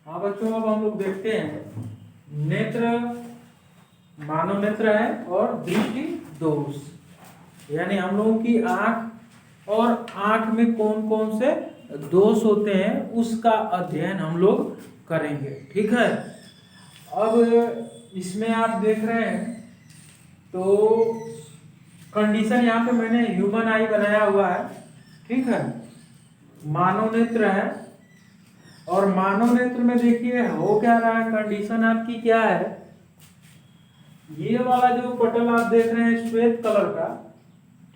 हाँ बच्चों, अब हम लोग देखते हैं नेत्र, मानव नेत्र है और दृष्टि दोष, यानी हम लोगों की आंख और आंख में कौन कौन से दोष होते हैं उसका अध्ययन हम लोग करेंगे। ठीक है। अब इसमें आप देख रहे हैं तो कंडीशन यहाँ पे मैंने ह्यूमन आई बनाया हुआ है। ठीक है। मानव नेत्र है और मानव नेत्र में देखिए हो क्या रहा है, कंडीशन आपकी क्या है। ये वाला जो पटल आप देख रहे हैं श्वेत कलर का,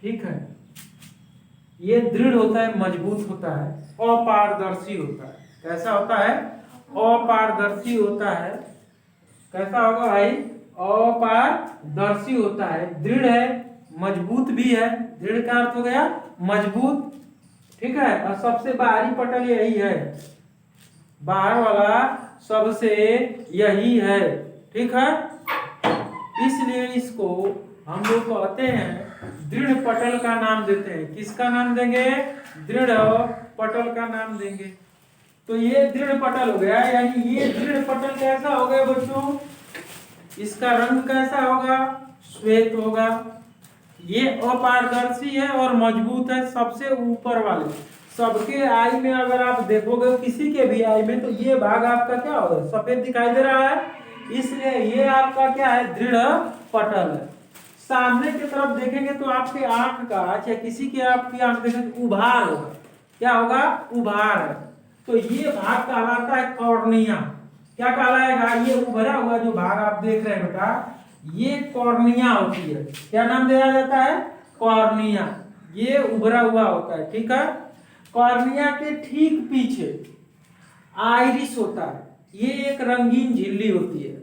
ठीक है, ये दृढ़ होता है, मजबूत होता है, अपारदर्शी होता है। कैसा होता है? अपारदर्शी होता है। कैसा होगा भाई? अपारदर्शी होता है, दृढ़ है, मजबूत भी है। दृढ़ का अर्थ हो गया मजबूत। ठीक है। और सबसे बाहरी पटल यही है, बाहर वाला सबसे यही है। ठीक है। इसलिए इसको हम लोग कहते हैं दृढ़ पटल का नाम देते हैं। किसका नाम देंगे? दृढ़ पटल का नाम देंगे। तो ये दृढ़ पटल हो गया, यानी ये दृढ़ पटल कैसा हो गया बच्चों? इसका रंग कैसा होगा? श्वेत होगा। ये अपारदर्शी है और मजबूत है। सबसे ऊपर वाले सबके आई में अगर आप देखोगे, किसी के भी आई में, तो ये भाग आपका क्या होगा? सफेद दिखाई दे रहा है, इसलिए ये आपका क्या है? दृढ़ पटल है। सामने की तरफ देखेंगे तो आपके आंख का, चाहे किसी के आपकी आंख देखेंगे तो उभार होगा। क्या होगा? उभार है। तो ये भाग कहलाता है कॉर्निया। क्या कहलाएगा? ये उभरा हुआ जो भाग आप देख रहे हैं बेटा, ये कॉर्निया होती है। क्या नाम दिया जाता है? कॉर्निया। ये उभरा हुआ होता है। ठीक है। कॉर्निया के ठीक पीछे आइरिस होता है। ये एक रंगीन झिल्ली होती है,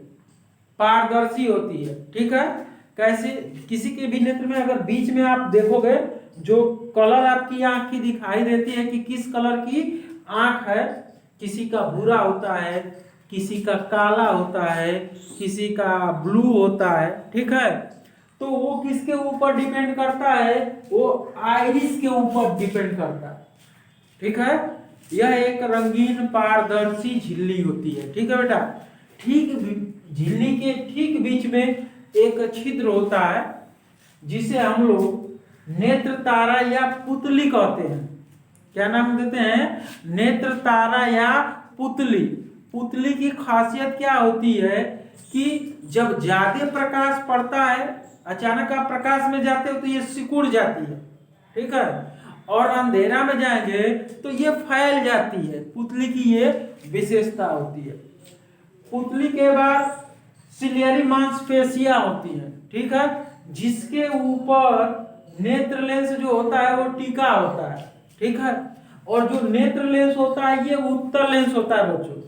पारदर्शी होती है। ठीक है। कैसे? किसी के भी नेत्र में अगर बीच में आप देखोगे, जो कलर आपकी आंख की दिखाई देती है कि किस कलर की आंख है, किसी का भूरा होता है, किसी का काला होता है, किसी का ब्लू होता है। ठीक है। तो वो किसके ऊपर डिपेंड करता है? वो आइरिस के ऊपर डिपेंड करता है। ठीक है। यह एक रंगीन पारदर्शी झिल्ली होती है। ठीक है बेटा। ठीक झिल्ली के ठीक बीच में एक छिद्र होता है, जिसे हम लोग नेत्र तारा या पुतली कहते हैं। क्या नाम देते हैं? नेत्र तारा या पुतली। पुतली की खासियत क्या होती है कि जब ज्यादा प्रकाश पड़ता है, अचानक आप प्रकाश में जाते हो तो ये सिकुड़ जाती है। ठीक है। और अंधेरा में जाएंगे तो ये फैल जाती है। पुतली की ये विशेषता होती है। पुतली के बाद सिलियरी मांसपेशियां होती है। ठीक है। जिसके ऊपर नेत्र लेंस जो होता है वो टीका होता है। ठीक है। और जो नेत्र लेंस होता है ये उत्तल लेंस होता है बच्चों।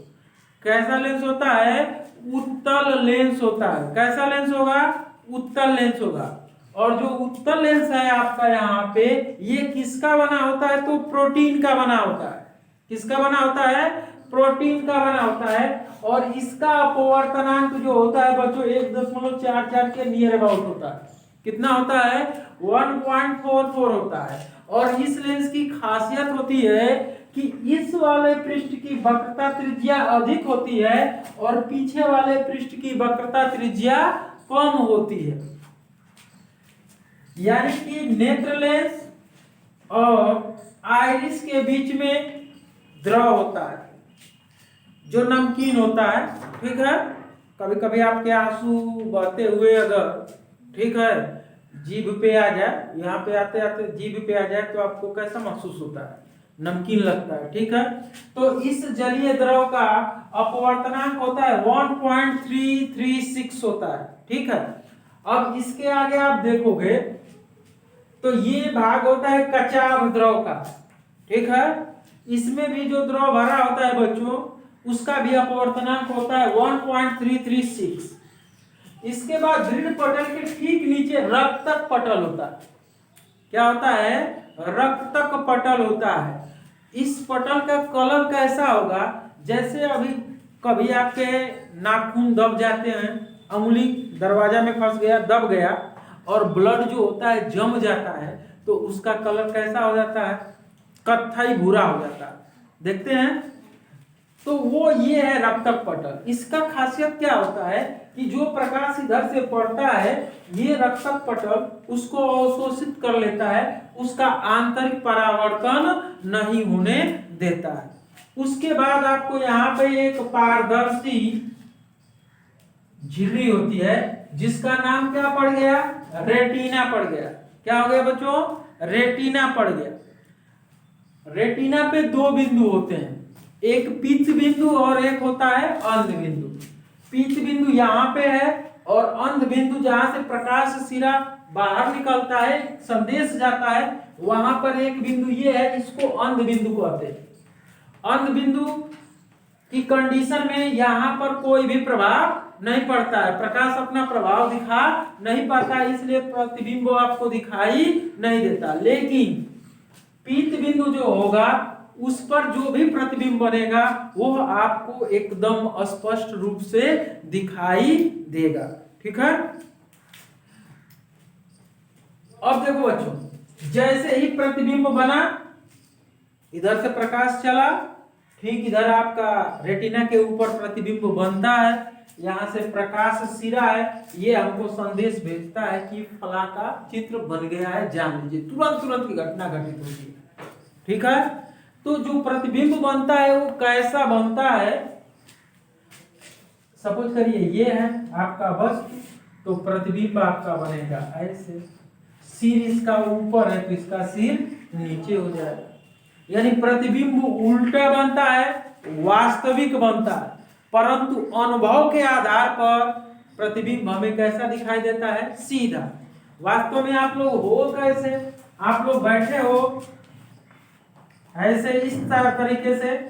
कैसा लेंस होता है? उत्तल लेंस होता है। कैसा लेंस होगा? उत्तल लेंस होगा। और जो उत्तल लेंस है आपका यहाँ पे, ये किसका बना होता है? तो प्रोटीन का बना होता है। किसका बना होता है? प्रोटीन का बना होता है। और इसका अपवर्तनांक जो होता है बच्चों 1.44 के नियर अबाउट होता है। कितना होता है? 1.44 होता है। और इस लेंस की खासियत होती है कि इस वाले पृष्ठ की वक्रता त्रिज्या अधिक होती है और पीछे वाले पृष्ठ की वक्रता त्रिज्या कम होती है। यानी कि नेत्र लेंस और आइरिस के बीच में द्रव होता है जो नमकीन होता है। ठीक है। कभी कभी आपके आंसू बहते हुए अगर, ठीक है, जीभ पे आ जाए, यहाँ पे आते आते जीभ पे आ जाए तो आपको कैसा महसूस होता है? नमकीन लगता है। ठीक है। तो इस जलीय द्रव का अपवर्तनांक होता है 1.336 होता है। ठीक है। अब इसके आगे आप देखोगे तो ये भाग होता है कचाव द्रव का। ठीक है। इसमें भी जो द्रव भरा होता है बच्चों, उसका भी अपवर्तनांक होता है 1.336। इसके बाद दृढ़ पटल के ठीक नीचे रक्तक पटल होता है। क्या होता है? रक्तक पटल होता है। इस पटल का कलर कैसा होगा? जैसे अभी कभी आपके नाखून दब जाते हैं, अंगुली दरवाजा में फंस गया, दब गया और ब्लड जो होता है जम जाता है, तो उसका कलर कैसा हो जाता है? कत्थई भूरा हो जाता है। देखते हैं तो वो ये है रक्तक पटल। इसका खासियत क्या होता है कि जो प्रकाश इधर से पड़ता है ये रक्तक पटल उसको अवशोषित कर लेता है, उसका आंतरिक परावर्तन नहीं होने देता है। उसके बाद आपको यहाँ पे एक पारदर्शी झिल्ली होती है जिसका नाम क्या पड़ गया, रेटिना पड़ गया। क्या हो गया बच्चों, रेटिना पड़ गया। रेटिना पे दो बिंदु होते हैं, एक पीत बिंदु और एक होता है अंध बिंदु। पीत बिंदु यहाँ पे है और अंध बिंदु जहां से प्रकाश सिरा बाहर निकलता है, संदेश जाता है, वहां पर एक बिंदु ये है, इसको अंध बिंदु कहते हैं। अंध बिंदु की कंडीशन में यहाँ पर कोई भी प्रभाव नहीं पड़ता है, प्रकाश अपना प्रभाव दिखा नहीं पाता, इसलिए प्रतिबिंब आपको दिखाई नहीं देता। लेकिन पीत बिंदु जो होगा उस पर जो भी प्रतिबिंब बनेगा वो आपको एकदम स्पष्ट रूप से दिखाई देगा। ठीक है। अब देखो बच्चों, जैसे ही प्रतिबिंब बना, इधर से प्रकाश चला, ठीक इधर आपका रेटिना के ऊपर प्रतिबिंब बनता है, यहाँ से प्रकाश सिरा है, ये हमको संदेश भेजता है कि फला का चित्र बन गया है, जान लीजिए। तुरंत तुरंत की घटना घटित होती है। ठीक है। तो जो प्रतिबिंब बनता है वो कैसा बनता है, सपोज करिए ये है आपका वस्तु, तो प्रतिबिंब आपका बनेगा ऐसे। सिर इसका ऊपर है तो इसका सिर नीचे हो जाएगा, यानी प्रतिबिंब उल्टा बनता है, वास्तविक बनता है, परंतु अनुभव के आधार पर प्रतिबिंब हमें कैसा दिखाई देता है, सीधा। वास्तव में आप लोग हो कैसे, आप लोग बैठे हो ऐसे इस तरीके से,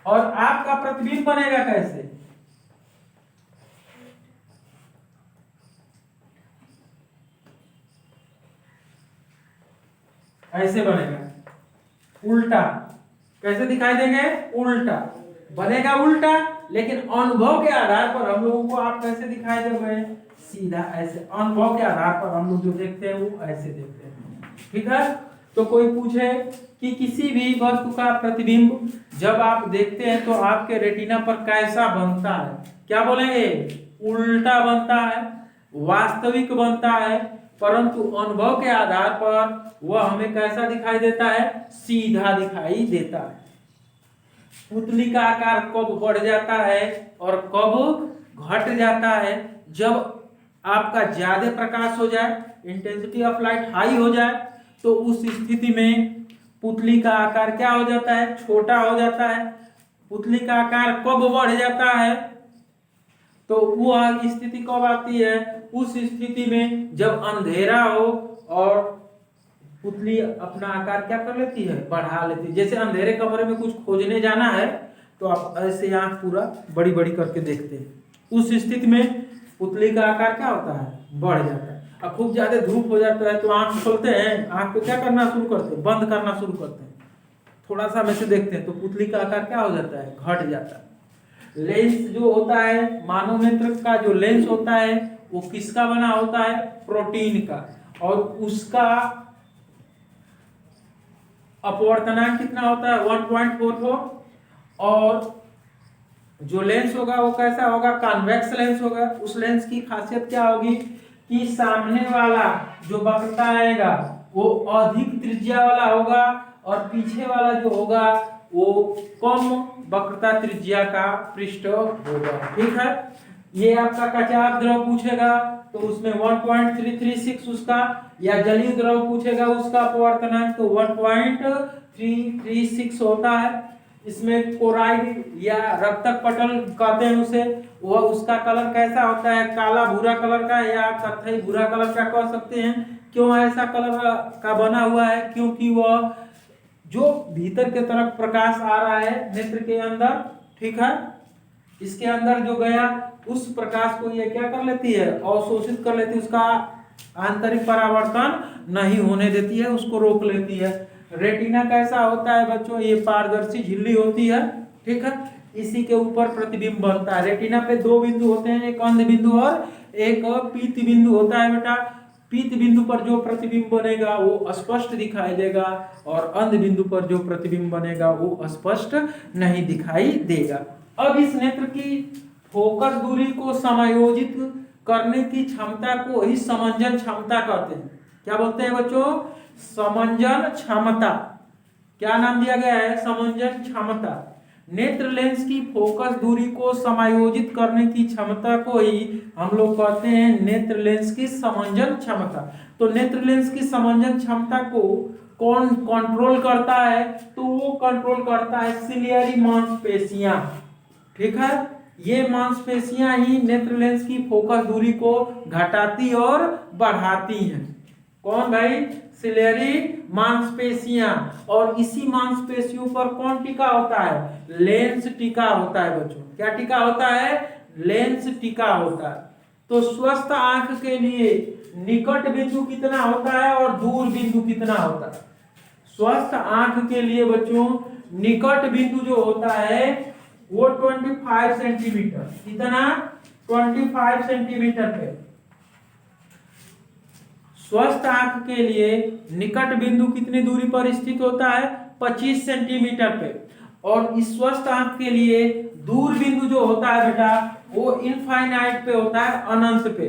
और आपका प्रतिबिंब बनेगा कैसे, ऐसे बनेगा, उल्टा। कैसे दिखाई देंगे, उल्टा बनेगा, उल्टा। लेकिन अनुभव के आधार पर हम लोगों को आप कैसे दिखाई देंगे, सीधा ऐसे। अनुभव के आधार पर हम लोग जो देखते हैं वो ऐसे देखते हैं। ठीक है। तो कोई पूछे कि किसी भी वस्तु का प्रतिबिंब जब आप देखते हैं तो आपके रेटिना पर कैसा बनता है, क्या बोलेंगे, उल्टा बनता है, वास्तविक बनता है, परंतु अनुभव के आधार पर वह हमें कैसा दिखाई देता है, सीधा दिखाई देता है। पुतली का आकार कब बढ़ जाता है और कब घट जाता है, जब आपका ज्यादा प्रकाश हो जाए, इंटेंसिटी ऑफ लाइट हाई हो जाए, तो उस स्थिति में पुतली का आकार क्या हो जाता है, छोटा हो जाता है। पुतली का आकार कब बढ़ जाता है, तो वो स्थिति कब आती है, उस स्थिति में जब अंधेरा हो और पुतली अपना आकार क्या कर लेती है, बढ़ा लेती है। जैसे अंधेरे कमरे में कुछ खोजने जाना है तो आप ऐसे आंख पूरा बड़ी बड़ी करके देखते हैं, उस स्थिति में पुतली का आकार क्या होता है, बढ़ जाता है। अब खूब ज्यादा धूप हो जाता है तो आंख खोलते हैं, आंख को क्या करना शुरू करते हैं, बंद करना शुरू करते हैं, थोड़ा सा में से देखते हैं तो पुतली का आकार क्या हो जाता है, घट जाता है। लेंस जो होता है, मानव नेत्र का जो लेंस होता है वो किसका बना होता है, प्रोटीन का, और उसका अपवर्तनांक कितना होता है, 1.44, और जो लेंस होगा वो कैसा होगा, कॉन्वेक्स लेंस होगा। उस लेंस की खासियत क्या होगी कि सामने वाला जो वक्रता आएगा वो अधिक त्रिज्या वाला होगा और पीछे वाला जो होगा वो कम वक्रता त्रिज्या का पृष्ठ होगा। ठीक है। ये आपका कचाप द्रव पूछेगा तो उसमें 1.336 उसका, या जलीय द्रव पूछेगा उसका अपवर्तनांक तो 1.336 होता है। इसमें कोराइड या रक्तक पटल कहते हैं उसे, वह उसका कलर कैसा होता है, काला भूरा कलर का या कत्थई भूरा कलर का कह सकते हैं। क्यों ऐसा कलर का बना हुआ है, क्योंकि वह जो भीतर के तरफ प्रकाश आ रहा है नेत्र के अंदर, ठीक है, इसके अंदर जो गया उस प्रकाश को ये क्या कर लेती है, अवशोषित कर लेती है, उसका आंतरिक परावर्तन नहीं होने देती है, उसको रोक लेती है। रेटिना कैसा होता है बच्चों, ये पारदर्शी झिल्ली होती है। ठीक है। इसी के ऊपर प्रतिबिंब बनता है। रेटिना पे दो बिंदु होते हैं, एक अंध बिंदु और एक पीत बिंदु होता है बेटा। पीत बिंदु पर जो प्रतिबिंब बनेगा वो स्पष्ट दिखाई देगा और अंध बिंदु पर जो प्रतिबिंब बनेगा वो स्पष्ट नहीं दिखाई देगा। अब इस नेत्र की फोकस दूरी को समायोजित करने की क्षमता को ही समंजन क्षमता कहते हैं। क्या बोलते हैं बच्चों? समंजन क्षमता। क्या नाम दिया गया है? समंजन क्षमता। नेत्र लेंस की फोकस दूरी को समायोजित करने की क्षमता को ही हम लोग कहते हैं नेत्र लेंस की समंजन क्षमता। तो नेत्र लेंस की समंजन क्षमता को कौन कंट्रोल करता है? तो वो कंट्रोल करता है सिलियरी मांसपेशियां। ठीक है, ये मांसपेशियां ही नेत्र लेंस की फोकस दूरी को घटाती और बढ़ाती हैं। कौन भाई? सिलियरी मांसपेशियां। और इसी मांसपेशियों पर कौन टिका होता है? लेंस टिका होता है बच्चों। क्या टिका होता है? लेंस टिका होता है। तो स्वस्थ आंख के लिए निकट बिंदु कितना होता है और दूर बिंदु कितना होता है? स्वस्थ आंख के लिए बच्चों निकट बिंदु जो होता है वो 25 सेंटीमीटर। कितना? 25 सेंटीमीटर पे। स्वस्थ आंख के लिए निकट बिंदु कितनी दूरी पर स्थित होता है? 25 सेंटीमीटर पे। और इस स्वस्थ आंख के लिए दूर बिंदु जो होता है बेटा वो इनफाइनाइट पे होता है, अनंत पे।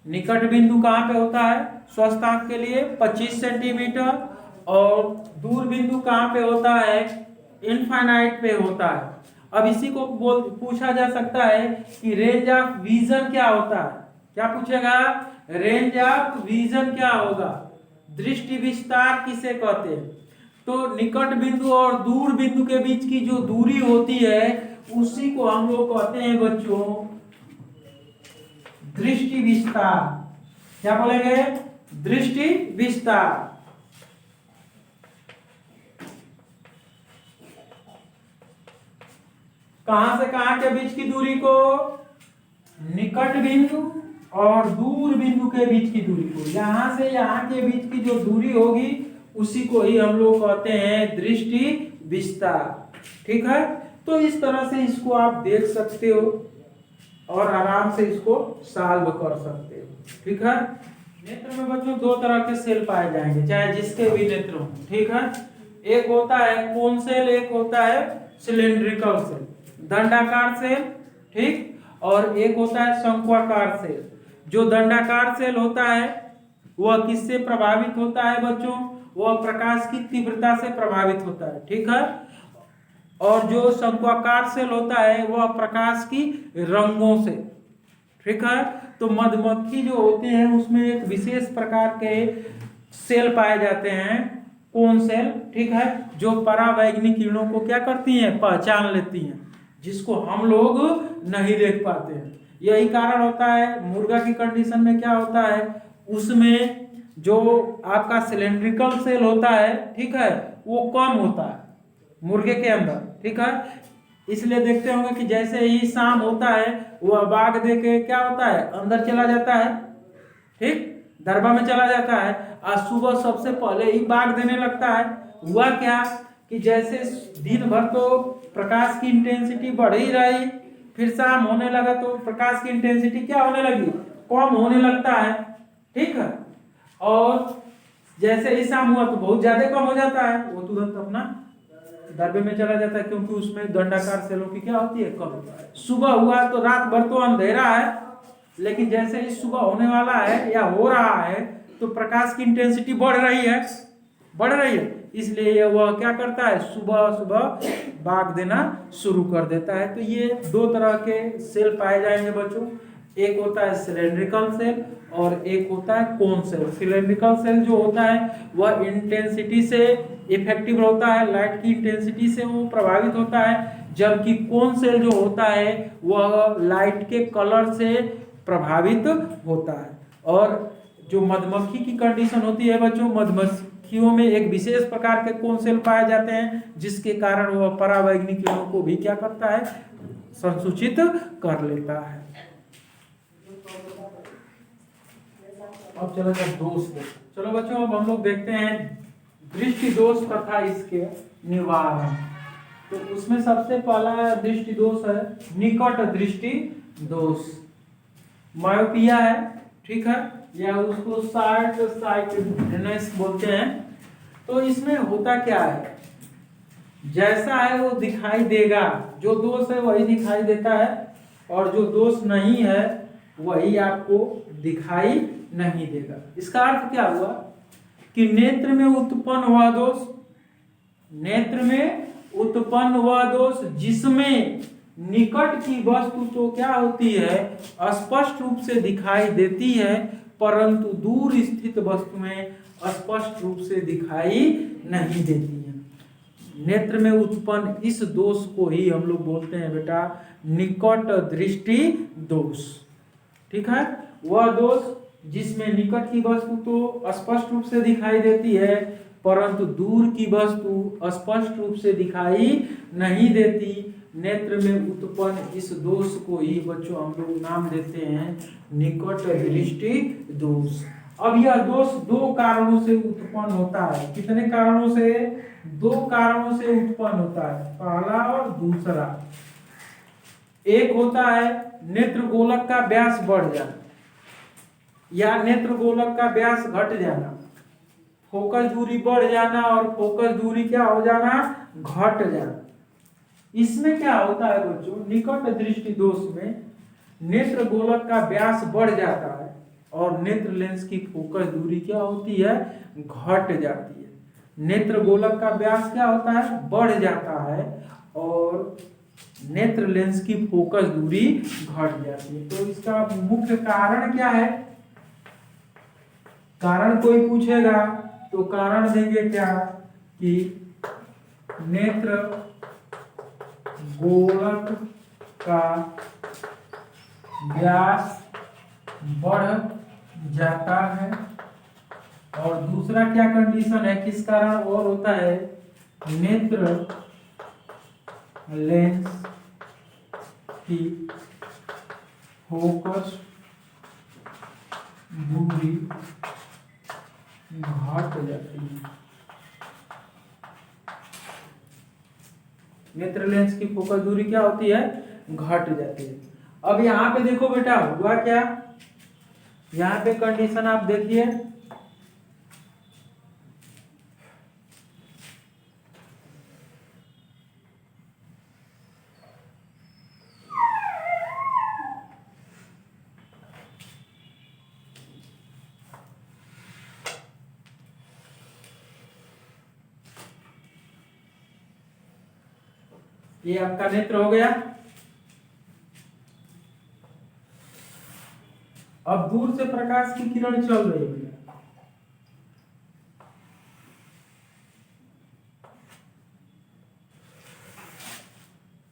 निकट बिंदु कहाँ पे होता है? स्वस्थ आंख के लिए 25 सेंटीमीटर। और दूर बिंदु कहाँ पे होता है? इनफाइनाइट पे होता है। अब इसी को पूछा जा सकता है कि रेंज ऑफ विजन क्या होता है? क्या पूछेगा? रेंज ऑफ विजन क्या होगा? दृष्टि विस्तार किसे कहते हैं? तो निकट बिंदु और दूर बिंदु के बीच की जो दूरी होती है उसी को हम लोग कहते हैं बच्चों दृष्टि विस्तार। क्या बोलेंगे? दृष्टि विस्तार। कहां से कहां के बीच की दूरी को? निकट बिंदु और दूर बिंदु के बीच की दूरी को। यहां से यहां के बीच की जो दूरी होगी उसी को ही हम लोग कहते हैं दृष्टि विस्तार। ठीक है, तो इस तरह से इसको आप देख सकते हो और आराम से इसको सॉल्व कर सकते हो। ठीक है, नेत्र में बच्चों दो तरह के सेल पाए जाएंगे, चाहे जिसके भी नेत्र हो। ठीक है, एक होता है कोन सेल, एक होता है सिलेंड्रिकल सेल, दंडाकार सेल। ठीक, और एक होता है शंक्वाकार सेल। जो दंडाकार सेल होता है वह किससे प्रभावित होता है बच्चों? वह प्रकाश की तीव्रता से प्रभावित होता है। ठीक है, और जो शंक्वाकार सेल होता है वह प्रकाश की रंगों से। ठीक है, तो मधुमक्खी जो होते हैं उसमें एक विशेष प्रकार के सेल पाए जाते हैं, कोन सेल। ठीक है, जो परावैंगनिक किरणों को क्या करती हैं? पहचान लेती हैं, जिसको हम लोग नहीं देख पाते हैं। यही कारण होता है मुर्गा की कंडीशन में क्या होता है, उसमें जो आपका सिलेंड्रिकल सेल होता है, ठीक है, वो कम होता है मुर्गे के अंदर। ठीक है, इसलिए देखते होंगे कि जैसे ही शाम होता है वह बाग दे के क्या होता है? अंदर चला जाता है। ठीक, दरबा में चला जाता है। आज सुबह सबसे पहले ही बाग देने लगता है। हुआ क्या कि जैसे दिन भर तो प्रकाश की इंटेंसिटी बढ़ ही रही, फिर शाम होने लगा तो प्रकाश की इंटेंसिटी क्या होने लगी? कम होने लगता है। ठीक है, और जैसे ही शाम हुआ तो बहुत ज्यादा कम हो जाता है, वो तुरंत अपना दरबे में चला जाता है, क्योंकि उसमें दंडाकार सेलों की क्या होती है? कम। सुबह हुआ तो रात भर तो अंधेरा है, लेकिन जैसे ही सुबह होने वाला है या हो रहा है तो प्रकाश की इंटेंसिटी बढ़ रही है, बढ़ रही है। इसलिए वह क्या करता है? सुबह सुबह बाग देना शुरू कर देता है। तो ये दो तरह के सेल पाए जाएंगे बच्चों, एक होता है सिलेंड्रिकल सेल और एक होता है कोन सेल। सिलेंड्रिकल सेल जो होता है वह इंटेंसिटी से इफेक्टिव होता है, लाइट की इंटेंसिटी से वो प्रभावित होता है, जबकि कोन सेल जो होता है वह लाइट के कलर से प्रभावित होता है। और जो मधुमक्खी की कंडीशन होती है बच्चों, मधुमक्खियों में एक विशेष प्रकार के कोन सेल पाए जाते हैं, जिसके कारण वह परावैंगनिक किरणों को भी क्या करता है? संसूचित कर लेता है। अब चलो दोष देखो। चलो बच्चों, अब हम लोग देखते हैं दृष्टि दोष तथा इसके निवारण। तो उसमें सबसे पहला दृष्टि दोष है निकट दृष्टि दोष। मायोपिया है, ठीक है, या उसको शार्ट साइटेडनेस बोलते हैं। तो इसमें होता क्या है, जैसा है वो दिखाई देगा, जो दोष है वही दिखाई देता है और जो दोष नहीं है वही आपको दिखाई नहीं देगा। इसका अर्थ क्या हुआ कि नेत्र में उत्पन्न हुआ दोष, नेत्र में उत्पन्न हुआ दोष जिसमें निकट की वस्तु तो क्या होती है, स्पष्ट रूप से दिखाई देती है, परंतु दूर स्थित वस्तु में स्पष्ट रूप से दिखाई नहीं देती है। नेत्र में उत्पन्न इस दोष को ही हम लोग बोलते हैं बेटा निकट दृष्टि दोष। ठीक है, वह दोष जिसमें निकट की वस्तु तो स्पष्ट रूप से दिखाई देती है परंतु दूर की वस्तु स्पष्ट रूप से दिखाई नहीं देती। नेत्र में उत्पन्न इस दोष को ही बच्चों हम लोग नाम देते हैं निकट दृष्टि दोष। अब यह दोष दो कारणों से उत्पन्न होता है। कितने कारणों से? दो कारणों से उत्पन्न होता है, पहला और दूसरा। एक होता है नेत्र गोलक का व्यास बढ़ जाना या नेत्र गोलक का व्यास घट जाना, फोकस दूरी बढ़ जाना और फोकस दूरी क्या हो जाना, घट जाना। इसमें क्या होता है बच्चों, निकट दृष्टि दोष में नेत्र गोलक का व्यास बढ़ जाता है और नेत्र लेंस की फोकस दूरी क्या होती है, घट जाती है। नेत्र गोलक का व्यास क्या होता है, बढ़ जाता है और नेत्र लेंस की फोकस दूरी घट जाती है। तो इसका मुख्य कारण क्या है? कारण कोई पूछेगा तो कारण देंगे क्या कि नेत्र गोलक का व्यास बढ़ जाता है। और दूसरा क्या कंडीशन है, किस कारण और होता है, नेत्र लेंस की फोकस दूरी घट जाती है। नेत्र लेंस की फोकस दूरी क्या होती है, घट जाती है। अब यहाँ पे देखो बेटा हुआ क्या, यहाँ पे कंडीशन आप देखिए, ये आपका नेत्र हो गया। अब दूर से प्रकाश की किरण चल रही है,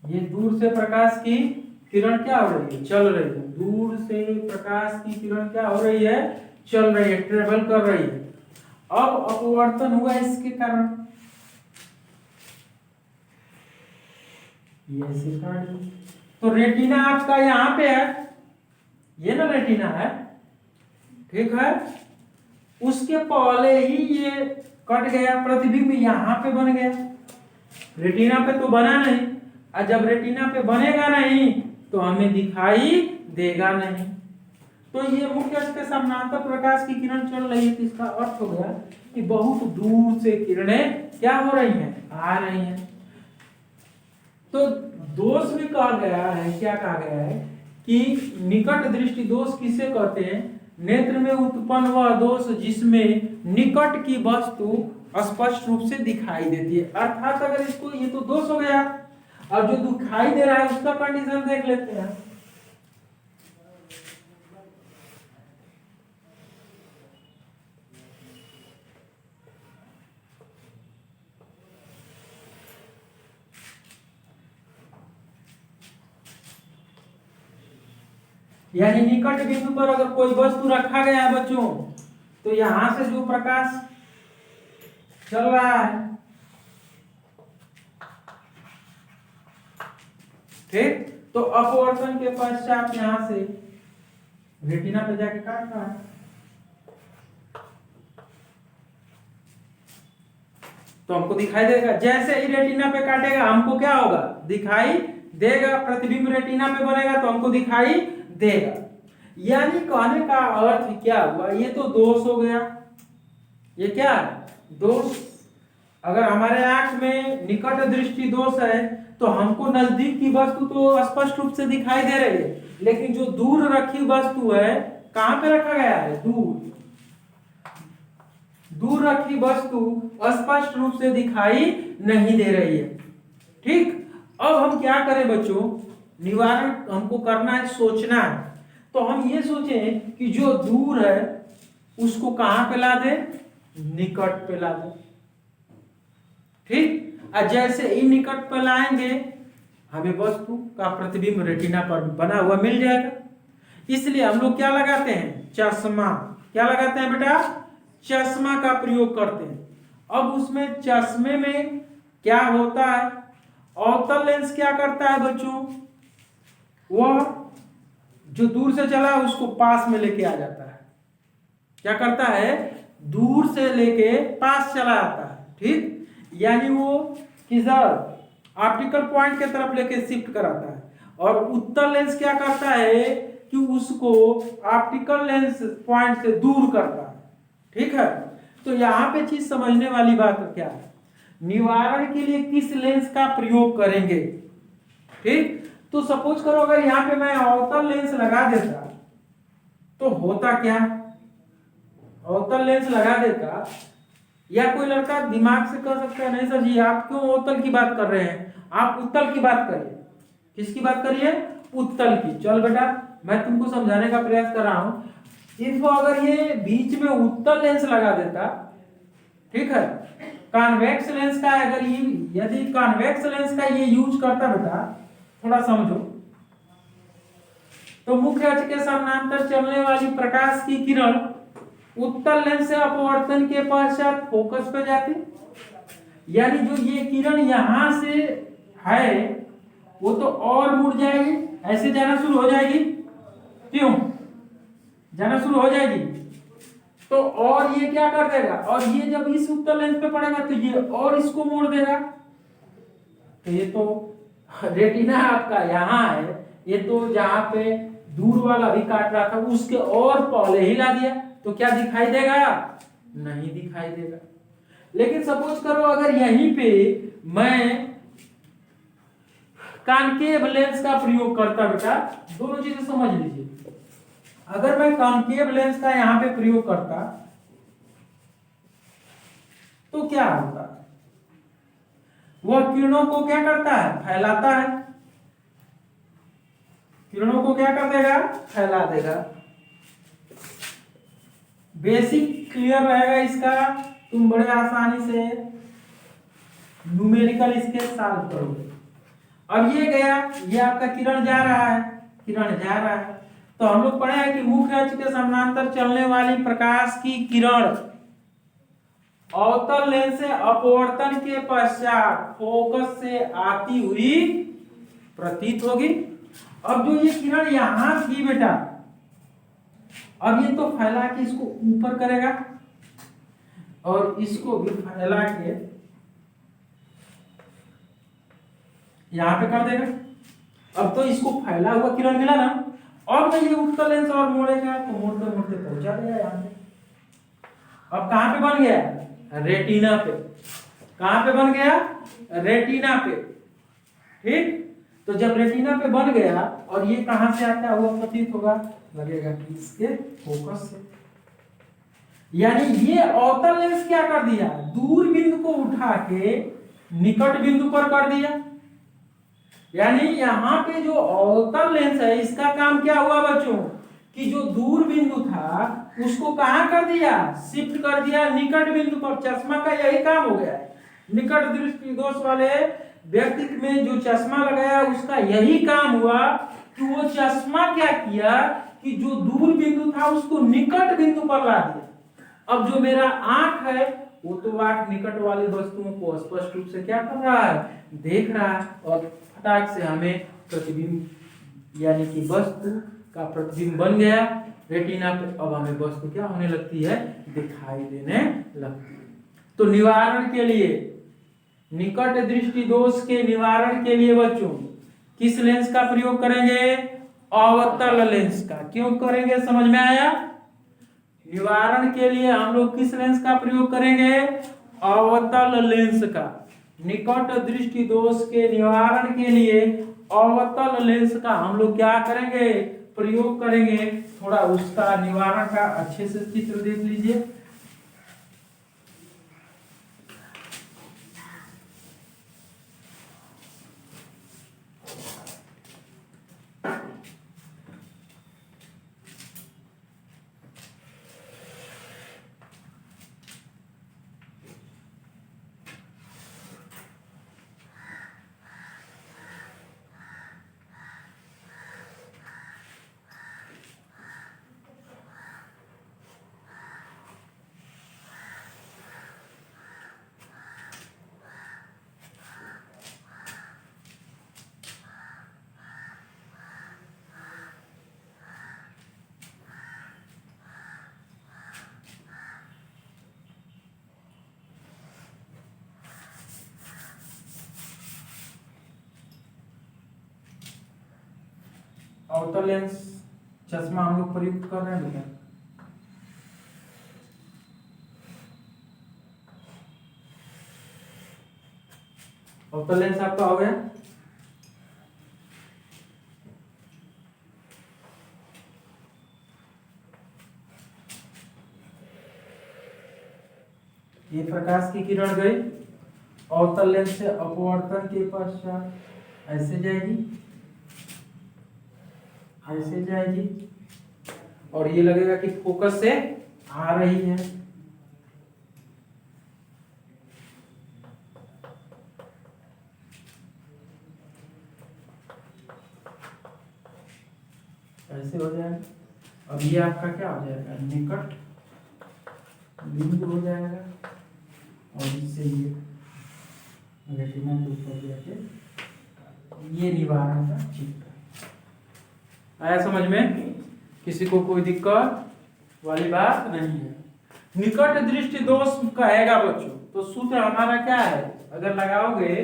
ये दूर से प्रकाश की किरण क्या हो रही है, चल रही है। दूर से प्रकाश की किरण क्या हो रही है, चल रही है, ट्रेवल कर रही है। अब अपवर्तन हुआ इसके कारण, तो रेटिना आपका यहाँ पे है, ये ना रेटिना है, ठीक है। उसके पहले ही ये कट गया, प्रतिबिंब यहाँ पे बन गया, रेटिना पे तो बना नहीं, और जब रेटिना पे बनेगा नहीं तो हमें दिखाई देगा नहीं। तो ये मुख्य के समानांतर प्रकाश की किरण चल रही है, तो इसका अर्थ हो गया कि बहुत दूर से किरणें क्या हो रही हैं, आ रही हैं। तो दोष भी कहा गया है, क्या कहा गया है कि निकट दृष्टि दोष किसे कहते हैं, नेत्र में उत्पन्न हुआ दोष जिसमें निकट की वस्तु स्पष्ट रूप से दिखाई देती है। अर्थात अगर इसको, ये तो दोष हो गया, अब जो दिखाई दे रहा है उसका कंडीशन देख लेते हैं। यानी निकट बिंदु पर अगर कोई वस्तु रखा गया है बच्चों, तो यहां से जो प्रकाश चल रहा है, ठीक, तो अपवर्तन के पश्चात यहां से रेटिना पे जाके काट रहा है, तो हमको दिखाई देगा। जैसे ही रेटिना पे काटेगा हमको क्या होगा, दिखाई देगा। प्रतिबिंब रेटिना पे बनेगा तो हमको दिखाई देगा। यानी कहने का अर्थ क्या हुआ, ये तो दोष हो गया, ये क्या है दोष। अगर हमारे आंख में निकट दृष्टि दोष है तो हमको नजदीक की वस्तु तो स्पष्ट रूप से दिखाई दे रही है, लेकिन जो दूर रखी वस्तु है कहां पे रखा गया है, दूर रखी वस्तु स्पष्ट रूप से दिखाई नहीं दे रही है। ठीक, अब हम क्या करें बच्चों, निवारण हमको करना है, सोचना है। तो हम ये सोचें कि जो दूर है उसको कहां पे ला दे, निकट पे ला दे। ठीक, और जैसे ही निकट पे लाएंगे हमें वस्तु का प्रतिबिंब रेटिना पर बना हुआ मिल जाएगा। इसलिए हम लोग क्या लगाते हैं, चश्मा। क्या लगाते हैं बेटा, चश्मा का प्रयोग करते हैं। अब उसमें चश्मे में क्या होता है, अवतल लेंस क्या करता है बच्चों, वह जो दूर से चला उसको पास में लेके आ जाता है। क्या करता है, दूर से लेके पास चला आता है। ठीक, यानी वो किधर, ऑप्टिकल पॉइंट के तरफ लेके शिफ्ट कराता है। और उत्तल लेंस क्या करता है कि उसको ऑप्टिकल लेंस पॉइंट से दूर करता है। ठीक है, तो यहाँ पे चीज समझने वाली बात क्या है, निवारण के लिए किस लेंस का प्रयोग करेंगे। ठीक, तो सपोज करो अगर यहाँ पे मैं अवतल लेंस लगा देता तो होता क्या, अवतल लेंस लगा देता, या कोई लड़का दिमाग से कह सकता है नहीं सर जी आप क्यों अवतल की बात कर रहे हैं, आप उत्तल की बात करिए। किसकी बात करिए, उत्तल की। चल बेटा मैं तुमको समझाने का प्रयास कर रहा हूं। इफ अगर ये बीच में उत्तल लेंस लगा देता, ठीक है, कॉन्वेक्स लेंस का अगर ये, यदि कॉन्वेक्स लेंस का ये यूज करता बेटा, थोड़ा समझो, तो मुख्य अक्ष के समानांतर चलने वाली प्रकाश की किरण उत्तल लेंस से अपवर्तन के पश्चात फोकस पे जाती, यानी जो ये किरण यहां से है वो तो और मुड़ जाएगी, ऐसे जाना शुरू हो जाएगी, क्यों जाना शुरू हो जाएगी, तो और ये क्या कर देगा, और ये जब इस उत्तल लेंस पे पड़ेगा तो ये और इसको मोड़ देगा। तो ये तो रेटिना आपका यहाँ है, ये तो जहां पे दूर वाला भी काट रहा था उसके और पहले ही ला दिया, तो क्या दिखाई देगा, नहीं दिखाई देगा। लेकिन सपोज करो अगर यहीं पे मैं कॉनकेव लेंस का प्रयोग करता बेटा, दोनों चीजें समझ लीजिए। अगर मैं कॉनकेव लेंस का यहां पे प्रयोग करता तो क्या होता, वह किरणों को क्या करता है, फैलाता है, किरणों को क्या कर देगा, फैला देगा। बेसिक क्लियर रहेगा इसका, तुम बड़े आसानी से न्यूमेरिकल इसके सॉल्व करोगे। अब ये गया, ये आपका किरण जा रहा है, किरण जा रहा है, तो हम लोग पढ़े हैं कि मुख्य अक्ष के समानांतर चलने वाली प्रकाश की किरण अवतल लेंस से अपवर्तन के पश्चात फोकस से आती हुई प्रतीत होगी। अब जो ये किरण यहां थी बेटा, अब ये तो फैला के इसको ऊपर करेगा और इसको भी फैला के यहां पे कर देगा। अब तो इसको फैला हुआ किरण मिला ना, और मैं ये उत्तल लेंस और मोड़ेगा तो मोड़ते मोड़ते पहुंचा देगा यहां पे। अब कहां पे बन गया, रेटिना पे। कहां पे बन गया, रेटिना पे। ठीक, तो जब रेटिना पे बन गया और ये कहां से आता हुआ प्रतीत होगा, लगेगा कि इसके फोकस से। यानी ये अवतल लेंस क्या कर दिया, दूर बिंदु को उठा के निकट बिंदु पर कर दिया। यानी यहाँ पे जो अवतल लेंस है इसका काम क्या हुआ बच्चों, कि जो दूर बिंदु था उसको कहां कर दिया, शिफ्ट कर दिया निकट बिंदु पर। चश्मा का यही काम हो गया है, निकट दृष्टि दोष वाले व्यक्ति में जो चश्मा लगाया उसका यही काम हुआ कि वो चश्मा क्या किया कि जो दूर बिंदु था उसको निकट बिंदु पर ला दिया। अब जो मेरा आंख है वो तो आंख निकट वाली वस्तुओं को स्पष्ट रूप से क्या कर रहा है, देख रहा है, और फटाक से हमें प्रतिबिंब यानी कि वस्तु का प्रतिबिंब बन गया रेटिना पे। अब हमें वस्तु क्या होने लगती है, दिखाई देने लगती है। तो निवारण के लिए, निकट दृष्टि दोष के निवारण के लिए बच्चों किस लेंस का प्रयोग करेंगे, अवतल लेंस का। क्यों करेंगे, समझ में आया? निवारण के लिए हम लोग किस लेंस का प्रयोग करेंगे? अवतल लेंस का। निकट दृष्टि दोष के निवारण के लिए अवतल लेंस का हम लोग क्या करेंगे? प्रयोग करेंगे। थोड़ा उसका निवारण का अच्छे से चित्र देख लीजिए। अवतल लेंस चश्मा हम लोग प्रयुक्त कर रहे हैं भैया। अवतल लेंस आपका हो गया। ये प्रकाश की किरण गई अवतल लेंस से अपवर्तन के पश्चात ऐसे जाएगी, ऐसे जाएगी और ये लगेगा कि फोकस से आ रही है। ऐसे हो जाएगा। अब ये आपका क्या हो जाएगा? निकट बिंदु हो जाएगा और इससे ये रेटिना के ऊपर जाके ये निवारण का चित्र। आया समझ में? किसी को कोई दिक्कत वाली बात नहीं है। निकट दृष्टि दोष कहेगा बच्चों तो सूत्र हमारा क्या है? अगर लगाओगे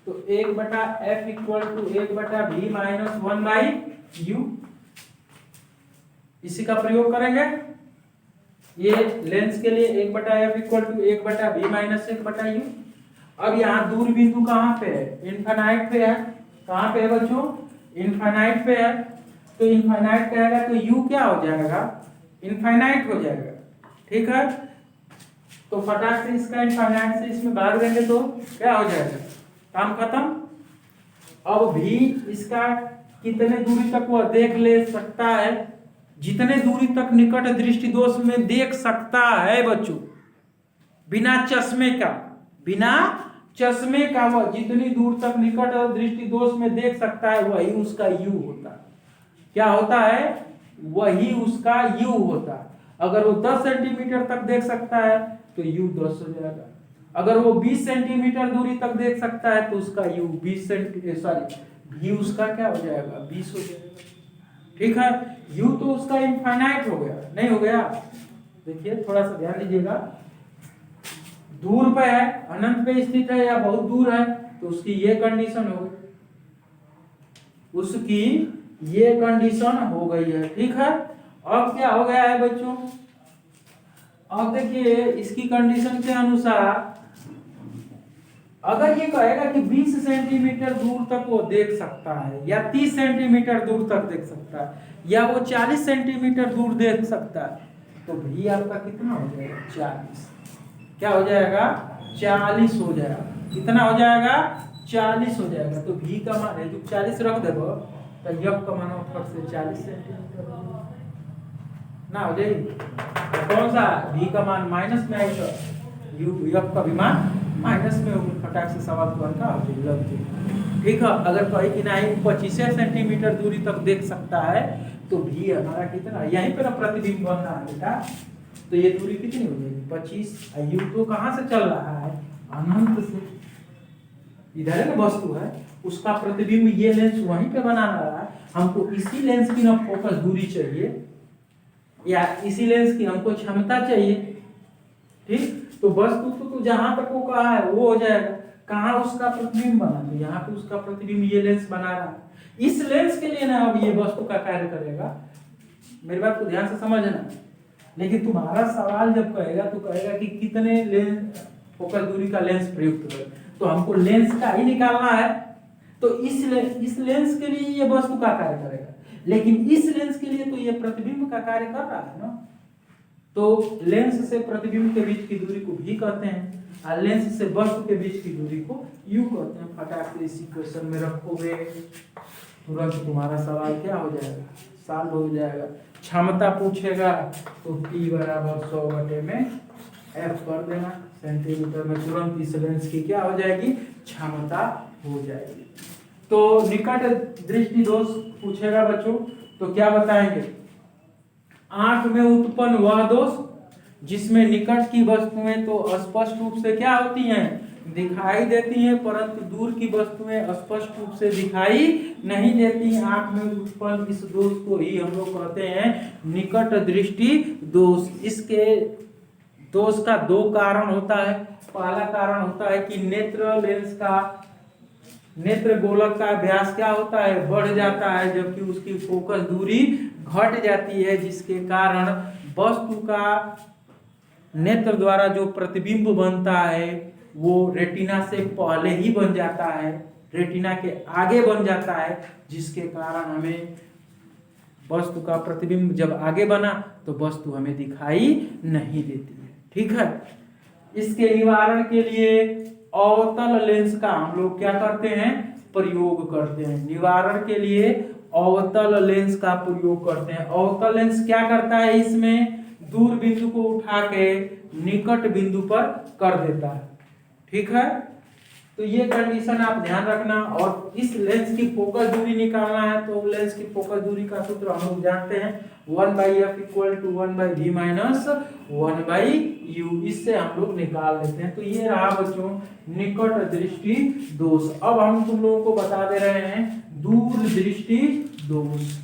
तो 1/f = 1/v - 1/u, इसी का प्रयोग करेंगे। ये लेंस के लिए 1/f = 1/v - 1/u। अब यहाँ दूर बिंदु कहाँ पे है? इनफाइनाइट पे है। कहाँ पे है बच्चों? इनफाइनाइट पे है। तो इनफाइनाइट कहेगा तो u क्या हो जाएगा? इनफाइनाइट हो जाएगा। ठीक है, तो फटाक से इसका इनफाइनाइट से इसमें भाग देंगे तो क्या हो जाएगा? काम खत्म। अब भी इसका कितने दूरी तक वह देख ले सकता है? जितने दूरी तक निकट दृष्टि दोष में देख सकता है बच्चों, बिना चश्मे का, बिना चश्मे का वह जितनी दूर तक निकट दृष्टि दोष में देख सकता है वही उसका u होता है। क्या होता है? वही उसका u होता है। अगर वो 10 सेंटीमीटर तक देख सकता है तो u 10 हो जाएगा। अगर वो 20 सेंटीमीटर दूरी तक देख सकता है तो उसका u 20 सेंटीमीटर सॉरी v उसका क्या हो जाएगा? 20 हो जाएगा। ठीक है, u तो उसका इनफाइनाइट हो गया, नहीं हो गया? देखिए थोड़ा सा ध्यान दीजिएगा। दूर पे है, अनंत पे स्थित है या बहुत दूर है तो उसकी ये कंडीशन हो गई, उसकी ये कंडीशन हो गई है। ठीक है, अब क्या हो गया है बच्चों? अब देखिए इसकी कंडीशन के अनुसार अगर ये कहेगा कि 20 सेंटीमीटर दूर तक वो देख सकता है या 30 सेंटीमीटर दूर तक देख सकता है या वो 40 सेंटीमीटर दूर देख सकता है तो भी आपका कितना हो जाएगा? 40। क्या हो जाएगा? 40 हो जाएगा। कितना हो जाएगा? 40 हो जाएगा। तो भी का मान है जो 40 रख देबो तो यफ का मान फट से 40 सेंटीमीटर ना हो जाएगी। तो कौन सा भी का मान माइनस में आएगा, यू यफ का भी मान माइनस में होगा। फटाक से सवाल तो का हो जाएगा। ठीक है, अगर कहे कि नहीं 25 सेंटीमीटर दूरी तक देख सकता है तो भी हमारा कितना यहीं पर प्रतिबिंब बन रहा है बेटा। तो ये दूरी कितनी हो जाएगी? 25। यू तो कहाँ से चल रहा है? अनंत से। इधर है ना वस्तु है, उसका प्रतिबिंब ये लेंस वहीं पे बना रहा है। हमको इसी लेंस की ना फोकस दूरी चाहिए या इसी लेंस की हमको क्षमता चाहिए। ठीक, तो वस्तु तो जहां तक वो कहा है वो हो जाएगा। कहाँ उसका प्रतिबिंब बना, तो यहाँ पे उसका प्रतिबिंब ये लेंस बना रहा है। इस लेंस के लिए ना अब ये वस्तु का कार्य करेगा, मेरी बात को ध्यान से समझना। लेकिन तुम्हारा सवाल जब कहेगा तो कहेगा कि कितने लेंस फोकस दूरी का लेंस प्रयुक्त है, तो हमको लेंस का ही निकालना है। तो इस लेंस के लिए ये वस्तु का कार्य करेगा, लेकिन इस लेंस के लिए तो ये प्रतिबिंब का कार्य कर रहा है ना। तो लेंस से प्रतिबिंब के बीच की दूरी को भी कहते हैं, और लेंस से वस्तु के बीच की दूरी को यू कहते हैं। फटाक से इसी क्वेश्चन में रखोगे, तुरंत तुम्हारा सवाल क्या हो जाएगा, सॉल्व हो जाएगा। क्षमता पूछेगा तो T बराबर 100 में F कर देना सेंटीमीटर में, तुरंत इस लेंस की क्या हो जाएगी, क्षमता हो जाएगी। तो निकट दृष्टि दोष पूछेगा बच्चों, तो क्या बताएंगे, आंख में उत्पन्न वह दोष जिसमें निकट की वस्तुएं तो स्पष्ट रूप से क्या होती हैं, दिखाई देती हैं, परंतु दूर की वस्तुएं स्पष्ट रूप से दिखाई नहीं देती। आंख में उत्पन्न इस दोष को ही हम लोग कहते हैं निकट दृष्टि दोष। इसके दोष का दो कारण होता है। पहला कारण होता है कि नेत्र गोलक का व्यास क्या होता है, बढ़ जाता है, जबकि उसकी फोकस दूरी घट जाती है, जिसके कारण वस्तु का नेत्र द्वारा जो प्रतिबिंब बनता है वो रेटिना से पहले ही बन जाता है, रेटिना के आगे बन जाता है, जिसके कारण हमें वस्तु का प्रतिबिंब जब आगे बना तो वस्तु हमें दिखाई नहीं देती है। ठीक है, इसके निवारण के लिए अवतल लेंस का हम लोग क्या करते हैं, प्रयोग करते हैं। निवारण के लिए अवतल लेंस का प्रयोग करते हैं। अवतल लेंस क्या करता है, इसमें दूर बिंदु को उठा के निकट बिंदु पर कर देता है। ठीक है, तो ये कंडीशन आप ध्यान रखना। और इस लेंस की फोकस दूरी निकालना है, तो लेंस की फोकस दूरी का सूत्र हम लोग जानते हैं, 1/f = 1/v - 1/u। इससे हम लोग निकाल लेते हैं। तो ये रहा बच्चों निकट दृष्टि दोष। अब हम तुम लोगों को बता दे रहे हैं दूर दृष्टि दोष।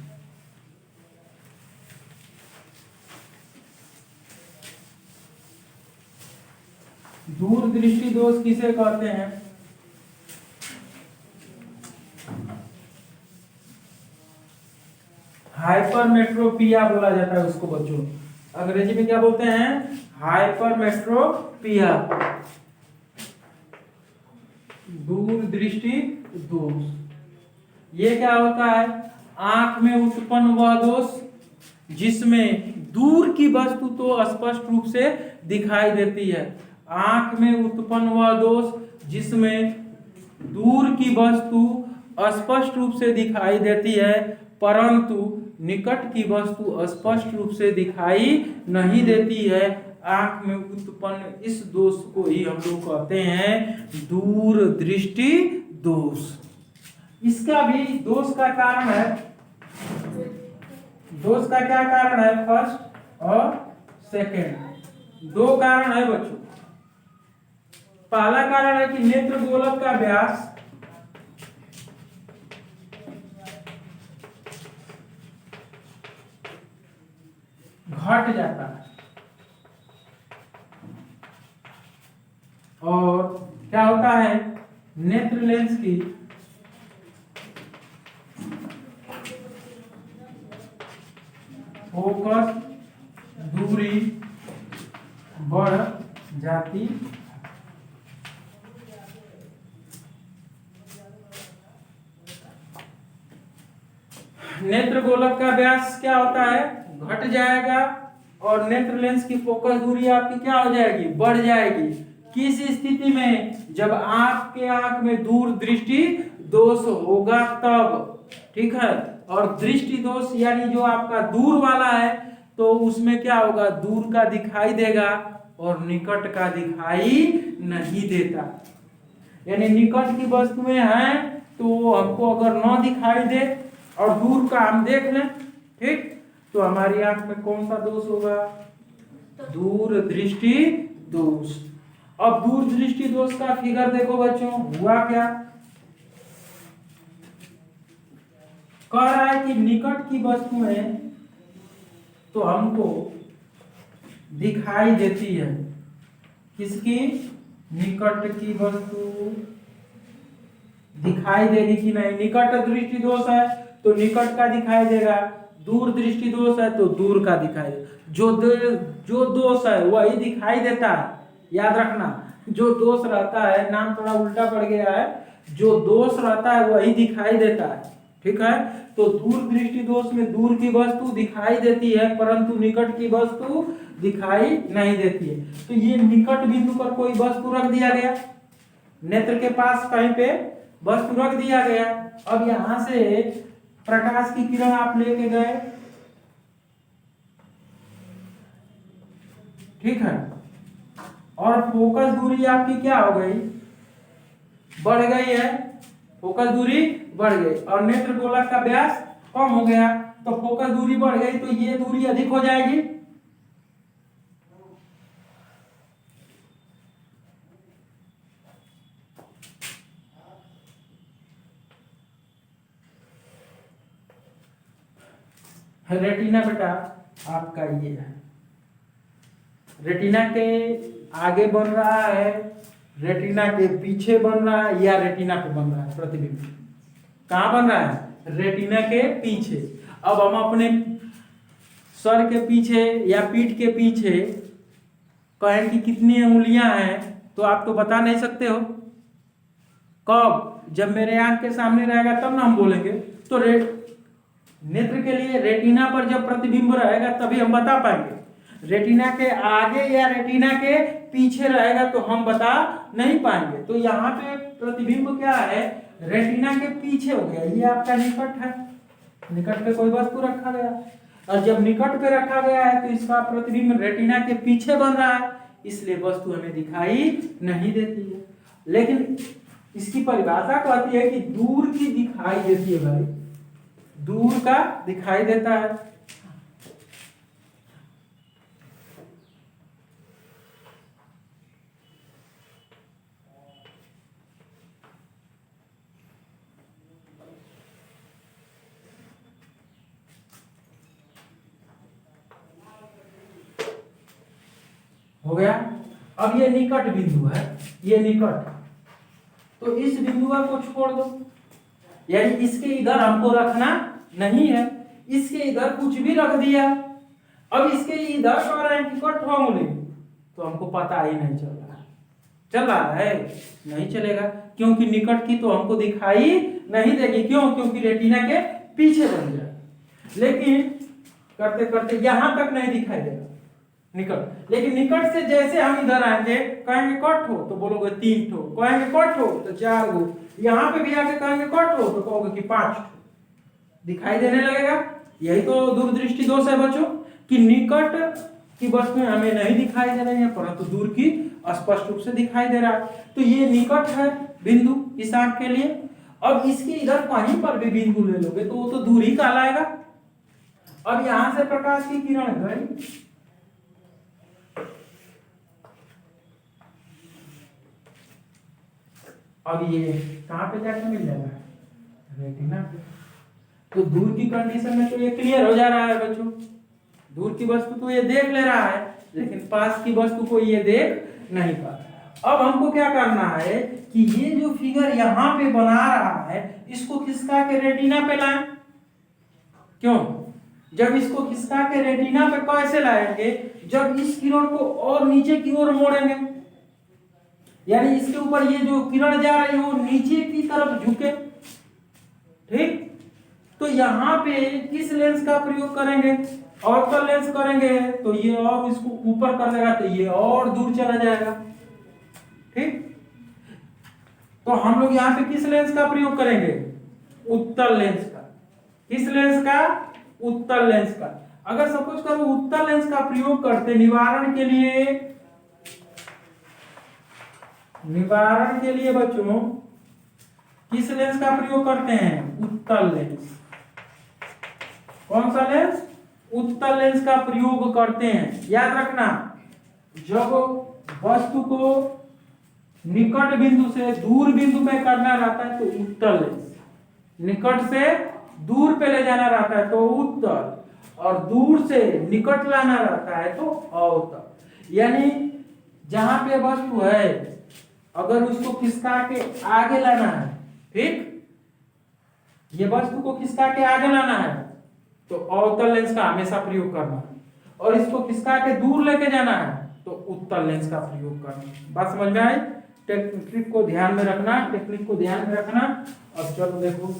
दूर दृष्टि दोष किसे कहते हैं, हाइपरमेट्रोपिया बोला जाता है उसको बच्चों। अंग्रेजी में क्या बोलते हैं, हाइपरमेट्रोपिया, दूर दृष्टि दोष। ये क्या होता है, आंख में उत्पन्न वह दोष जिसमें दूर की वस्तु तो स्पष्ट रूप से दिखाई देती है। आंख में उत्पन्न वह दोष जिसमें दूर की वस्तु स्पष्ट रूप से दिखाई देती है, परंतु निकट की वस्तु स्पष्ट रूप से दिखाई नहीं देती है। आंख में उत्पन्न इस दोष को ही हम लोग कहते हैं दूर दृष्टि दोष। इसका भी दोष का कारण है, दोष का क्या कारण है, फर्स्ट और सेकंड, दो कारण है बच्चों। पहला कारण है कि नेत्र गोलक का व्यास घट जाता है, और क्या होता है, नेत्र लेंस की फोकस दूरी बढ़ जाती नेत्र गोलक का व्यास क्या होता है, घट जाएगा, और नेत्र लेंस की फोकस दूरी आपकी क्या हो जाएगी, बढ़ जाएगी। किस स्थिति में, जब आपके आंख में दूर दृष्टि दोष होगा तब। ठीक है, और दृष्टि दोष यानी जो आपका दूर वाला है, तो उसमें क्या होगा, दूर का दिखाई देगा और निकट का दिखाई नहीं देता। यानी निकट की वस्तुएं हैं तो हमको अगर न दिखाई दे और दूर का हम देख लें, ठीक, तो हमारी आंख में कौन सा दोष होगा, दूर दृष्टि दोष। अब दूर दृष्टि दोष का फिगर देखो बच्चों, हुआ क्या, कह रहा है कि निकट की वस्तुएं तो हमको दिखाई देती है, किसकी, निकट की वस्तु दिखाई देगी कि नहीं। निकट दृष्टि दोष है तो निकट का दिखाई देगा, दूर दृष्टि दोष है तो दूर का दिखाई देगा। जो दोष है वही दिखाई देता है, याद रखना। जो दोष रहता है, नाम थोड़ा उल्टा पड़ गया है, जो दोष रहता है वही दिखाई देता है, ठीक है। तो दूर दृष्टि दोष में दूर की वस्तु दिखाई देती है परंतु निकट की वस्तु दिखाई नहीं देती है। तो ये निकट बिंदु पर कोई वस्तु रख दिया गया, नेत्र के पास कहीं पे वस्तु रख दिया गया। अब यहां से प्रकाश की किरण आप लेके गए, ठीक है, और फोकस दूरी आपकी क्या हो गई, बढ़ गई है, फोकस दूरी बढ़ गई और नेत्र गोलक का व्यास कम हो गया। तो फोकस दूरी बढ़ गई तो ये दूरी अधिक हो जाएगी, रेटिना बेटा आपका ये है, रेटिना के आगे बन रहा है, रेटिना के पीछे बन रहा है, या रेटिना पे बन रहा है प्रतिबिंब, कहाँ बन रहा है, रेटिना के पीछे। अब हम अपने सर के पीछे या पीठ के पीछे कहें कि कितनी उंगलियां हैं तो आप तो बता नहीं सकते हो। कब, जब मेरे आंख के सामने रहेगा तब ना हम बोलेंगे। तो नेत्र के लिए रेटिना पर जब प्रतिबिंब रहेगा तभी हम बता पाएंगे। रेटिना के आगे या रेटिना के पीछे रहेगा तो हम बता नहीं पाएंगे। तो यहाँ पे प्रतिबिंब क्या है, रेटिना के पीछे हो गया। ये आपका निकट है, निकट पे कोई वस्तु रखा गया और जब निकट पे रखा गया है तो इसका प्रतिबिंब रेटिना के पीछे बन रहा है, इसलिए वस्तु हमें दिखाई नहीं देती है। लेकिन इसकी परिभाषा कहती है कि दूर की दिखाई देती है भाई, दूर का दिखाई देता है। हो गया। अब ये निकट बिंदु है, ये निकट, तो इस बिंदु को छोड़ दो, यानी इसके इधर हमको रखना नहीं है, इसके इधर कुछ भी रख दिया। अब इसके इधर कह रहे हैं कि कट हो मुझे, तो हमको पता ही नहीं चल रहा है, चल रहा है नहीं चलेगा, क्योंकि निकट की तो हमको दिखाई नहीं देगी। क्यों, क्योंकि रेटिना के पीछे बन जाए। लेकिन करते करते यहां तक नहीं दिखाई देगा निकट, लेकिन निकट से जैसे हम इधर आएंगे, कहेंगे कट हो तो बोलोगे 3 ठो, कहेंगे कट हो तो 4 गो, यहाँ पे भी आके कहेंगे कट हो तो कहोगे कि 5 ठो, दिखाई देने लगेगा। यही तो दूरदृष्टि दोष है बच्चों, कि निकट की वस्तुएं हमें नहीं दिखाई दे रही है परंतु दूर की स्पष्ट रूप से दिखाई दे रहा है। तो ये निकट है बिंदु इस आंख के लिए। अब इसके इधर कहीं पर भी बिंदु ले लोगे तो वो तो दूर ही कहलाएगा। अब यहां से प्रकाश की किरण गई, अब ये कहां पे जाके मिल जाएगा, रेटिना पे। तो दूर की कंडीशन में तो ये क्लियर हो जा रहा है बच्चों, दूर की वस्तु तो ये देख ले रहा है लेकिन पास की वस्तु को ये देख नहीं पा रहा। अब हमको क्या करना है कि ये जो फिगर यहाँ पे बना रहा है इसको खिसका के रेटिना पे लाएं। क्यों, जब इसको खिसका के रेटिना पे कैसे लाएंगे, जब इस किरण को और नीचे की ओर मोड़ेंगे, यानी इसके ऊपर ये जो किरण जा रही है वो नीचे की तरफ झुके, ठीक। तो यहाँ पे किस लेंस का प्रयोग करेंगे, अवतल लेंस करेंगे, तो ये और इसको ऊपर कर देगा तो ये और दूर चला जाएगा, ठीक। तो हम लोग यहाँ पे किस लेंस का प्रयोग करेंगे, उत्तल लेंस का। किस लेंस का, उत्तल लेंस का। अगर सपोज करो उत्तल लेंस का प्रयोग करते निवारण के लिए, निवारण के लिए बच्चों किस लेंस का प्रयोग करते हैं, उत्तल लेंस। कौन सा लेंस, उत्तल लेंस का प्रयोग करते हैं। याद रखना, जब वस्तु को निकट बिंदु से दूर बिंदु पे करना रहता है तो उत्तल लेंस, निकट से दूर पे ले जाना रहता है तो उत्तल, और दूर से निकट लाना रहता है तो अवतल। यानी जहां पे वस्तु है अगर उसको खिसका के आगे लाना है ठीक, ये वस्तु को खिसका के आगे लाना है तो अवतल लेंस का हमेशा प्रयोग करना, और इसको खिसका के दूर लेके जाना है तो उत्तल लेंस का प्रयोग करना। बात समझ में आई? टेक्निक को ध्यान में रखना, टेक्निक को ध्यान में रखना। अब चलो देखो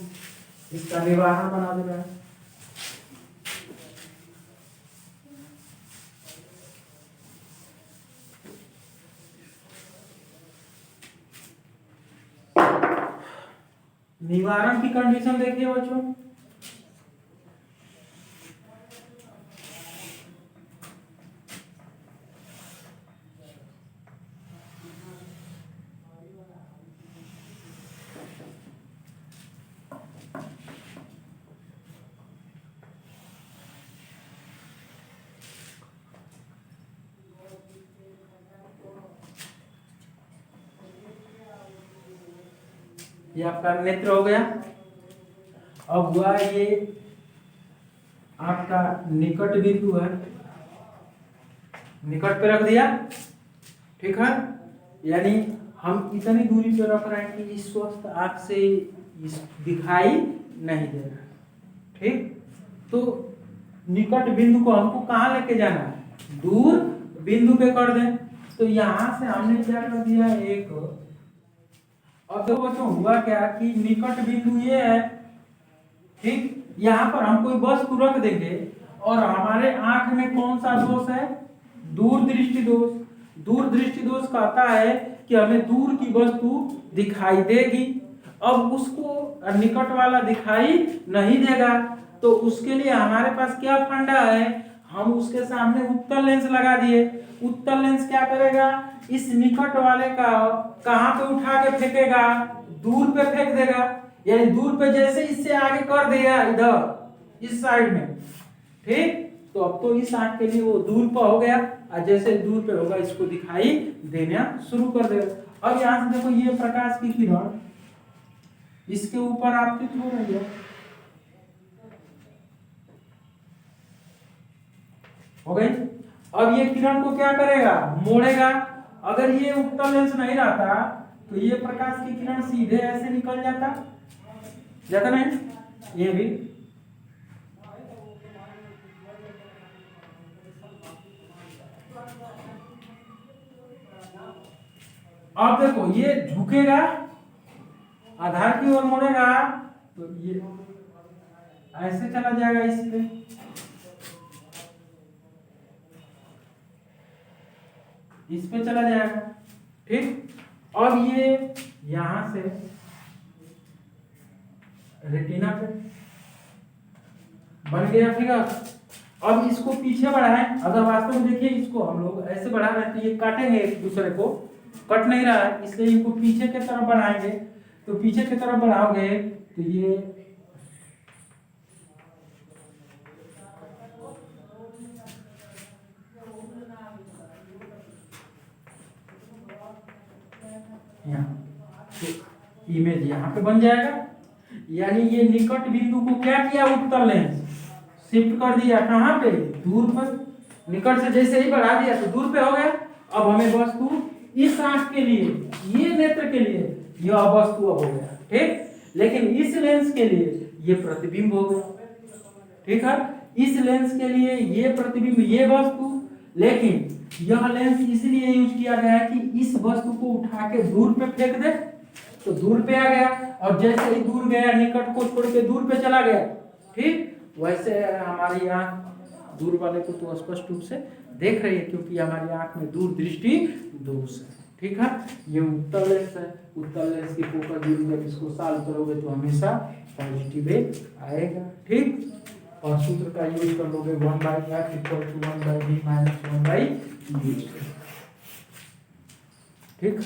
इसका निवारण बना देना है। निवारण की कंडीशन देखिए बच्चों, ये आपका नेत्र हो गया। अब हुआ ये आपका निकट बिंदु है, निकट पे रख दिया, ठीक है, यानी हम इतनी दूरी पे रख रहे हैं कि स्वस्थ आंख से दिखाई नहीं दे रहा, ठीक। तो निकट बिंदु को हमको कहाँ लेके जाना है? दूर बिंदु पे कर दें। तो यहां से हमने क्या कर दिया, एक, अब देखो बच्चों हुआ क्या कि निकट बिंदु ये है, ठीक, यहाँ पर हम कोई वस्तु रख देंगे और हमारे आंख में कौन सा दोष है? दूर दृष्टि दोष। दूर दृष्टि दोष कहता है कि हमें दूर की वस्तु दिखाई देगी, अब उसको निकट वाला दिखाई नहीं देगा, तो उसके लिए हमारे पास क्या फंडा है? हम उसके सामने उत्तल लेंस लगा दिए। उत्तल लेंस क्या करेगा? इस निकट वाले का कहाँ पे उठा के फेंकेगा? दूर पे फेंक देगा, यानी दूर पे जैसे इससे आगे कर देगा इधर इस साइड में, ठीक। तो अब तो इस आंख के लिए वो दूर पर हो गया, और जैसे दूर पे होगा इसको दिखाई देना शुरू कर देगा। अब यहाँ से देखो ये प्रकाश की किरण इसके ऊपर आपतित हो रही है, हो गई। अब ये किरण को क्या करेगा? मोड़ेगा। अगर ये उत्तल लेंस नहीं रहता तो ये प्रकाश की किरण सीधे ऐसे निकल जाता नहीं, ये भी। अब देखो ये झुकेगा, आधार की ओर मोड़ेगा तो ये ऐसे चला जाएगा, इस पे चला जाएगा, ठीक। अब ये यहां से रेटिना पे बन गया फिगर। अब इसको पीछे बढ़ाएं, अगर वास्तव में देखिए इसको हम लोग ऐसे बढ़ा रहे हैं तो ये काटेंगे एक दूसरे को, कट नहीं रहा है, इसलिए इनको पीछे की तरफ बढ़ाएंगे। तो पीछे की तरफ बढ़ाओगे तो ये इमेज यहाँ पे बन जाएगा, यानी ये निकट बिंदु को क्या किया? उत्तल लेंस शिफ्ट कर दिया, कहाँ पे? दूर पर। निकट से जैसे ही बढ़ा दिया तो दूर पे हो गया। अब हमें वस्तु इस आंख के लिए, ये नेत्र के लिए यह वस्तु अब हो गया, ठीक। लेकिन इस लेंस के लिए ये प्रतिबिंब हो गया, ठीक है। इस लेंस के लिए ये प्रतिबिंब, ये वस्तु, लेकिन यह लेंस इसलिए यूज किया गया है कि इस वस्तु को उठा के दूर पे फेंक दे तो दूर पे आ गया, और जैसे ही दूर गया निकट को छोड़ के दूर पे चला गया, ठीक। वैसे हमारी आंख दूर वाले को तो स्पष्ट रूप से देख रही है, क्योंकि हमारी आंख में दूर दृष्टि दोष है, ठीक है। ये उत्तल लेंस है, उत्तल लेंस की फोकस दूरी जब इसको सॉल्व करोगे तो हमेशा पॉजिटिव आएगा, ठीक। और सूत्र का यूज कर लोगे 1/f = 1/v - 1/u, ठीक।